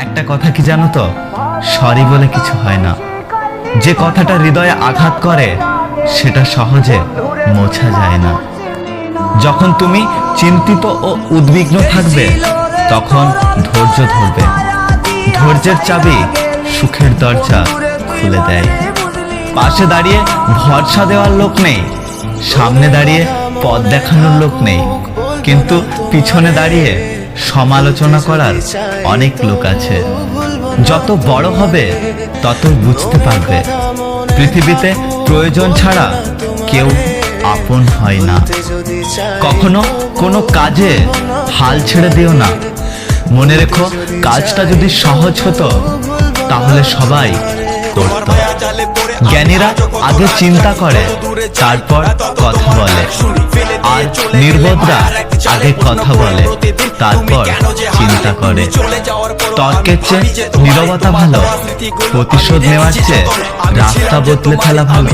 একটা কথা কি জানো তো, সরি বলে কিছু হয় না। যে কথাটা হৃদয়ে আঘাত করে সেটা সহজে মোছা যায় না। যখন তুমি চিন্তিত ও উদ্বিগ্ন থাকবে তখন ধৈর্য ধরবে। ধৈর্যের চাবি সুখের দরজা খুলে দেয়। পাশে দাঁড়িয়ে ভরসা দেওয়ার লোক নেই, সামনে দাঁড়িয়ে পথ দেখানোর লোক নেই, কিন্তু পিছনে দাঁড়িয়ে সমালোচনা করার অনেক লোক আছে। যত বড় হবে তত বুঝতে পারবে পৃথিবীতে প্রয়োজন ছাড়া কেউ আপন হয় না। কখনো কোনো কাজে হাল ছেড়ে দিও না। মনে রেখো, কাজটা যদি সহজ হতো তাহলে সবাই করত। জ্ঞানীরা আগে চিন্তা করে তারপর কথা বলে, আর নির্বোধরা আগে কথা বলে তারপর চিন্তা করে। তর্কের চেয়ে নীরবতা ভালো, প্রতিশোধ নেওয়ার চেয়ে রাস্তা বদলে ফেলা ভালো,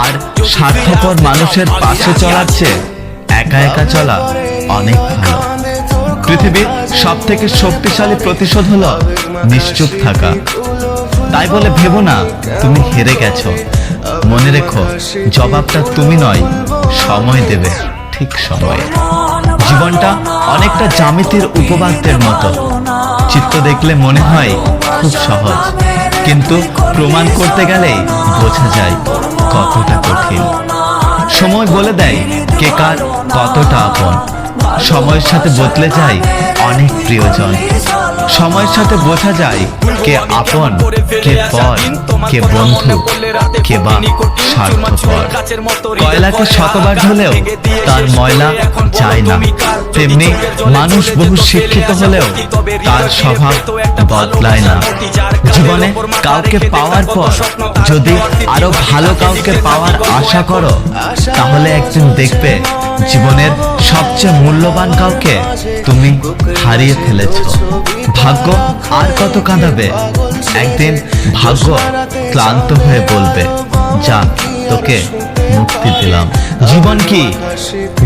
আর স্বার্থপর মানুষের পাশে চলার চেয়ে একা একা চলা অনেক ভালো। পৃথিবীর সব থেকে শক্তিশালী প্রতিশোধ হলো নিশ্চুপ থাকা। তাই বলে ভেবো না তুমি হেরে গেছো। মনে রেখো, জবাবটা তুমি নয়, সময় দেবে ঠিক সময়ে। জীবনটা অনেকটা জ্যামিতির উপপাদ্যের মতো। চিত্র দেখলে মনে হয় খুব সহজ, কিন্তু প্রমাণ করতে গেলেই বোঝা যায় কতটা কঠিন। সময় বলে দেয় কে কার কতটা আপন। সময়ের সাথে বদলে যায় অনেক প্রিয়জন। সময়ের সাথে বোঝা যায় কে আপন, কে পর, কে বন্ধু, কে বা স্বার্থপর। কয়লাকে শতবার ধুলেও তার ময়লা যায় না, তেমনি মানুষ বহু শিক্ষিত হলেও তার স্বভাব বদলায় না। জীবনে কাউকে পাওয়ার পর যদি আরো ভালো কাউকে পাওয়ার আশা করো, তাহলে একদিন দেখবে জীবনের সবচেয়ে মূল্যবান কাউকে তুমি হারিয়ে ফেলেছো। ভাগ্য আর কত কাঁদাবে? একদিন ভাগ্য ক্লান্ত হয়ে বলবে, যা, তোকে মুক্তি দিলাম। জীবন কি?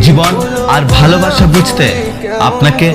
জীবন আর ভালোবাসা বুঝতে আপনাকে